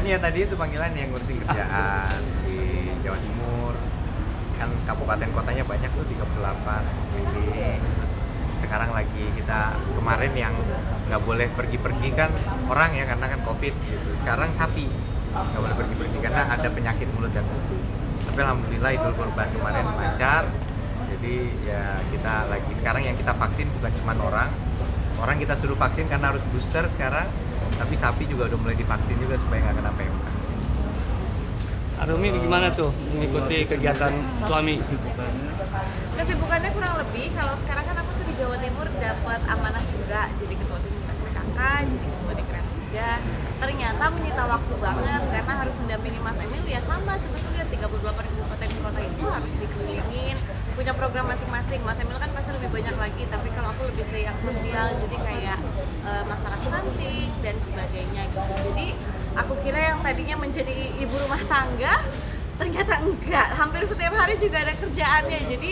Kan ya tadi itu panggilan yang ngurusin kerjaan di Jawa Timur. Kan kabupaten kotanya banyak tuh 38 keliling. Terus sekarang lagi kita kemarin yang nggak boleh pergi-pergi kan orang ya karena kan COVID gitu. Sekarang sapi nggak boleh pergi-pergi karena ada penyakit mulut dan kuku. Tapi alhamdulillah Idul Kurban kemarin lancar. Jadi ya kita lagi sekarang yang kita vaksin bukan cuma orang kita suruh vaksin karena harus booster sekarang, tapi sapi juga udah mulai divaksin juga supaya nggak kena PMK. Arumi gimana tuh mengikuti kegiatan suami? Kesibukannya kurang lebih, kalau sekarang kan aku tuh di Jawa Timur dapat amanah juga jadi ketua tim PKK, jadi ketua Dekret juga. Ternyata menyita waktu banget karena harus mendampingi Mas Emil ya sama sebetulnya 38 kabupaten kota itu harus dikelilingin, punya program masing-masing. Mas Emil kan pasti lebih banyak lagi, tapi kalau aku lebih ke yang sosial, jadi kayak masalah stunting dan sebagainya gitu. Jadi aku kira yang tadinya menjadi ibu rumah tangga ternyata enggak, hampir setiap hari juga ada kerjaannya, jadi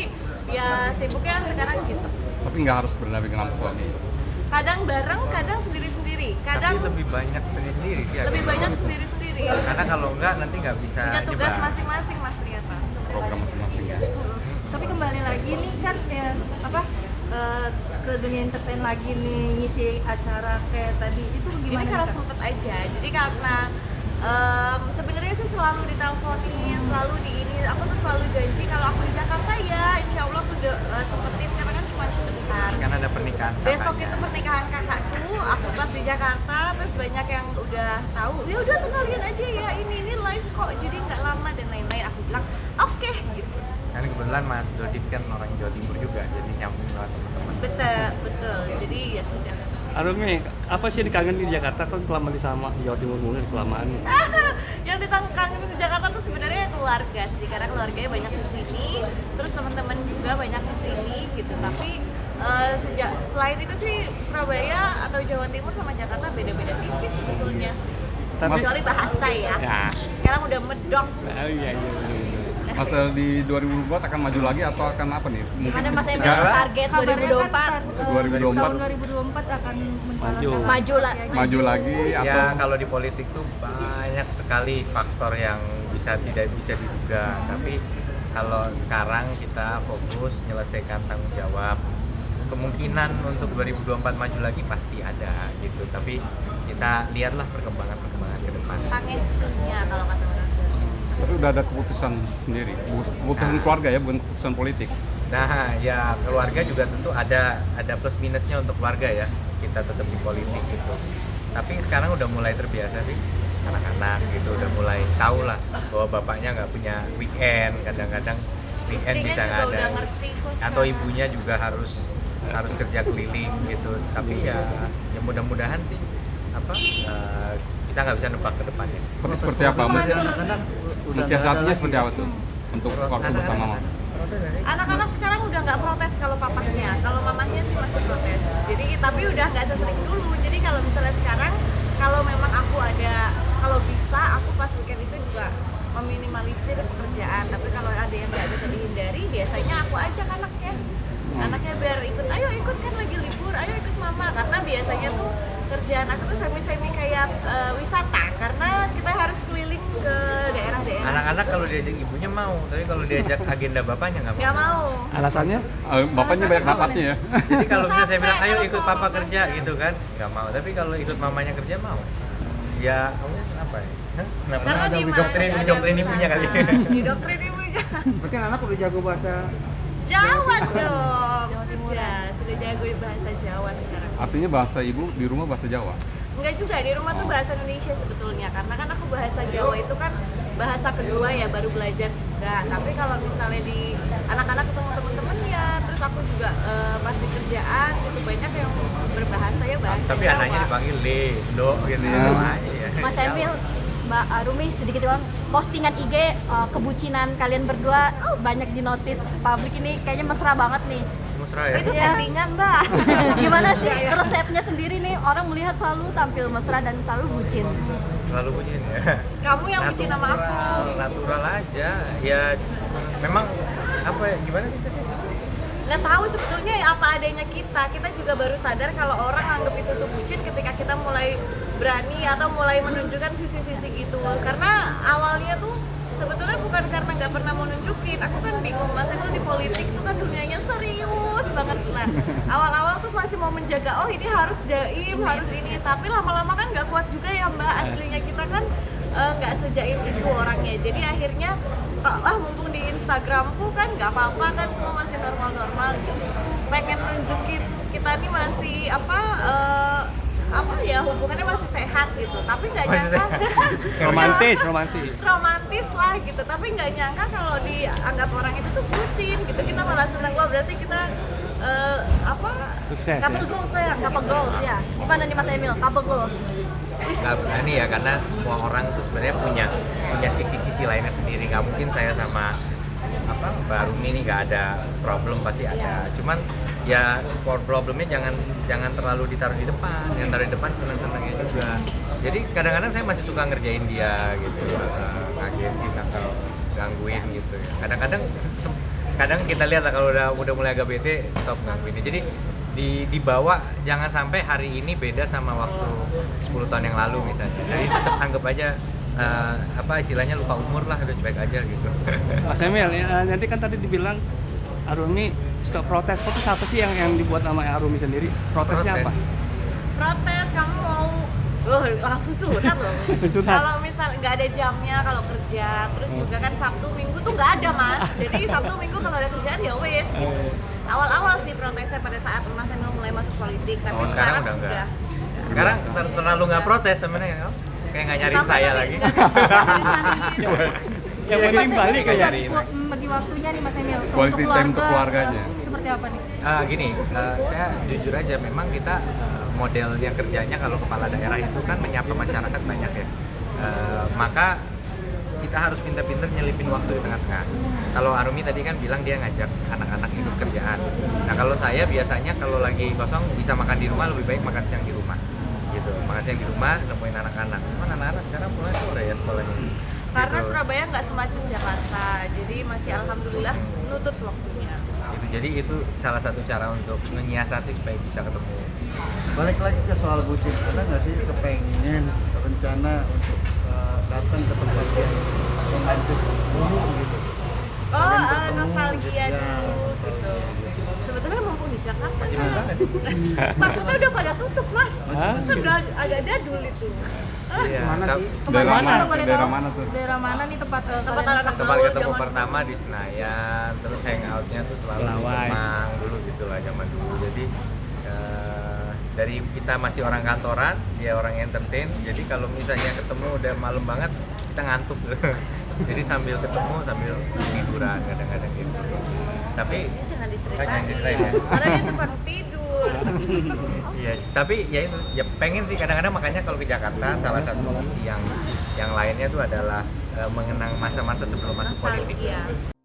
ya sibuknya sekarang gitu. Tapi nggak harus berdampingan sama suami. Kadang bareng, kadang sendiri-sendiri. Kadang Tapi lebih banyak sendiri-sendiri sih. lebih akhirnya. banyak sendiri-sendiri. Karena kalau enggak nanti nggak bisa Punya tugas nyebar. masing-masing Mas ternyata. Program masing-masing ya. Tapi kembali lagi nih kan ke dunia entertain lagi nih, ngisi acara kayak tadi itu Jadi gimana? karena Kak? sempet aja. Jadi karena sebenarnya sih selalu diteleponin, selalu di ini. Aku tuh selalu janji kalau aku di Jakarta ya, insya Allah aku udah sempetin karena kan cuma sebentar. Kan ada pernikahan. Besok kakaknya. itu pernikahan kakakku, aku pas di Jakarta, terus banyak yang udah tahu, ya udah sekalian aja ya ini live kok, jadi nggak lama dan lain-lain. Aku bilang oke, gitu. Kan kebetulan Mas Dodit kan orang Jawa Timur juga, jadi nyambung lah teman-teman. Betul. Jadi ya sudah. Arumi, apa sih dikangenin di Jakarta kan selama di sama Jawa Timur mulu kelamaan? Yang ditangkangin di Jakarta tuh sebenarnya keluarga sih, karena keluarganya banyak di sini, terus teman-teman juga banyak di sini gitu. Tapi selain itu sih Surabaya atau Jawa Timur sama Jakarta beda-beda tipis sebetulnya. Tapi Kecuali bahasa ya. ya, Sekarang udah medok. iya. Mas di 2024 akan maju lagi atau akan apa nih? Mungkin Ada Mas Emil nggak- target Kabarnya 2024 kan 2024. tahun 2024 akan mencalonkan Maju lah. maju lagi atau Ya kalau di politik tuh banyak sekali faktor yang tidak bisa diduga. Tapi kalau sekarang kita fokus menyelesaikan tanggung jawab. Kemungkinan untuk 2024 maju lagi pasti ada gitu. Tapi kita lihatlah perkembangan ke depan. Pangestunya kalau kata orang Jawa. tapi udah ada keputusan sendiri, keputusan Nah. keluarga ya, bukan keputusan politik. Nah, ya keluarga juga tentu ada plus minusnya untuk keluarga ya. Kita tetap di politik gitu. Tapi sekarang udah mulai terbiasa sih anak-anak gitu, udah mulai tahu lah bahwa bapaknya nggak punya weekend, kadang-kadang weekend Istrinya bisa juga nggak ada. udah ngerti kok Atau sekarang. ibunya juga harus kerja keliling gitu. Tapi ya mudah-mudahan sih kita nggak bisa nebak ke depannya. Tapi seperti apa? Mensiasatinya seperti apa tuh untuk waktu bersama mama? Anak-anak sekarang udah nggak protes kalau papahnya, kalau mamahnya sih masih protes. Jadi tapi udah nggak sesering dulu. Jadi kalau misalnya sekarang, kalau memang aku kalau bisa aku pas weekend itu juga meminimalisir pekerjaan. Tapi kalau ada yang nggak bisa dihindari, biasanya aku ajak anaknya biar ikut. Ayo ikut kan lagi libur, ayo ikut mama. Karena biasanya tuh kerjaan aku tuh semi kayak wisata, karena kita harus keliling ke daerah-daerah. Anak-anak kalau diajak ibunya mau, tapi kalau diajak agenda bapaknya nggak Nggak mau. Alasannya? Bapaknya banyak rapatnya ya. Jadi kalau misalnya saya bilang Capek, ayo kalau ikut sama papa mama kerja mau. gitu kan, nggak mau. Tapi kalau ikut mamanya kerja mau. Ya kamu apa ya? Hah? Kenapa Karena ada di didoktrin mana ibunya kali? Didoktrin ibunya. Berarti anak udah jago bahasa Jawa dong. Sudah jago bahasa Jawa sekarang. Artinya bahasa ibu di rumah bahasa Jawa. Enggak juga, di rumah tuh bahasa Indonesia sebetulnya. Karena kan aku bahasa Jawa itu kan bahasa kedua ya, baru belajar juga. Tapi kalau misalnya di anak-anak ketemu temen-temennya, terus aku juga pas di kerjaan gitu banyak yang berbahasa ya bahasa Tapi Jawa. anaknya dipanggil Le, Do gitu ya. Hmm. Sama aja ya. Mas Emil, Mbak Arumi sedikit doang postingan IG kebucinan kalian berdua banyak di notice publik ini kayaknya mesra banget nih. Musra ya. Itu Iya. settingan, Mbak. Gimana sih resepnya sendiri nih orang melihat selalu tampil mesra dan selalu bucin. Selalu bucin ya. Kamu yang bucin sama aku. Natural aja. Ya memang apa ya, gimana sih tadi? nggak tahu sebetulnya apa adanya kita juga baru sadar kalau orang anggap itu tuh bucin ketika kita mulai berani atau mulai menunjukkan sisi-sisi gitu. Karena awalnya tuh sebetulnya bukan karena nggak pernah mau nunjukin, aku kan bingung, Mas Emil di politik tuh kan dunianya serius banget. Nah awal-awal tuh masih mau menjaga, oh ini harus jaim, harus ini, tapi lama-lama kan nggak kuat juga ya Mbak, aslinya kita kan nggak sejaim itu orangnya. Jadi akhirnya mumpung di Instagramku kan nggak apa-apa kan, semua masih normal-normal gitu, pengen nunjukin kita nih masih apa ya, hubungannya masih sehat gitu, tapi nggak nyangka romantis lah gitu, tapi nggak nyangka kalau dianggap orang itu tuh bucin gitu. Kita malah senang, wah berarti kita Sukses, couple ya? goals ya, Couple goals ya. Gimana nih Mas Emil? Couple goals. Nggak berani ya, karena semua orang tuh sebenarnya punya sisi-sisi lainnya sendiri. Nggak mungkin saya sama Mbak Rumi ini nggak ada problem, pasti ada. Cuman ya problemnya jangan terlalu ditaruh di depan. Yang taruh di depan senang-senangnya juga. Jadi kadang-kadang saya masih suka ngerjain dia gitu, ngagetin atau gangguin gitu. Kadang kita lihat lah kalau udah mulai agak bete, stop gangguin. Jadi dibawa, jangan sampai hari ini beda sama waktu 10 tahun yang lalu misalnya. Jadi tetap anggap aja istilahnya lupa umur lah, udah cuek aja gitu. Mas Emil, nanti kan tadi dibilang Arumi suka protes apa sih yang dibuat sama Arumi sendiri? Protesnya apa? Protes, kamu mau langsung curhat loh. Kalau misal nggak ada jamnya kalau kerja, terus juga kan Sabtu Minggu tuh nggak ada Mas. Jadi Sabtu Minggu kalau ada kerjaan ya wes. Awal-awal sih protesnya pada saat Mas Emil mulai masuk politik, tapi sekarang udah sudah. Sekarang terlalu nggak protes sebenarnya, kayak nggak nyariin saya lagi. Yang penting balik Mas Emil kayak bagi waktunya nih Mas Emil Quality time untuk keluarganya. Seperti apa nih? Gini, saya jujur aja, memang kita modelnya kerjanya kalau kepala daerah itu kan menyapa masyarakat banyak ya. Maka kita harus pintar-pintar nyelipin waktu di tengah-tengah. Kalau Arumi tadi kan bilang dia ngajak anak-anak ikut kerjaan. Nah kalau saya biasanya kalau lagi kosong bisa makan di rumah, lebih baik makan siang di rumah. Gitu, makan siang di rumah, nemuin anak-anak. Cuman anak-anak sekarang mulai sore ya sekolahnya. Karena Gitu. Surabaya nggak semacam Jakarta, jadi masih alhamdulillah nutut waktunya. Jadi itu salah satu cara untuk menyiasati supaya bisa ketemu. Balik lagi ke soal bucin, ada nggak sih kepengen rencana untuk datang ke tempat yang romantis dulu gitu? Oh, Ketemu, nostalgia ya. dulu gitu. Sebetulnya mumpung di Jakarta Masih kan, buka nggak? takutnya udah pada tutup Mas. Hah? Kan udah agak jadul itu. Iya. Daerah Mana? mana? Boleh Daerah tahu? mana tuh? Daerah mana nih tempat Tempat kalian anak-anak Tempat gaul ketemu zaman pertama di Senayan, terus hangoutnya tuh selalu di Lawai. Kemang dulu gitu lah zaman dulu. Jadi dari kita masih orang kantoran, dia orang entertain. Jadi kalau misalnya ketemu udah malam banget, kita ngantuk. Jadi sambil ketemu sambil tiduran kadang-kadang gitu. Tapi Ini jangan Jangan diceritain diceritain ya. ya. Karena dia tukang tidur. iya, tapi ya itu ya pengen sih kadang-kadang, makanya kalau ke Jakarta salah satu sisi yang lainnya tuh adalah mengenang masa-masa sebelum masuk politik. Nostalgia.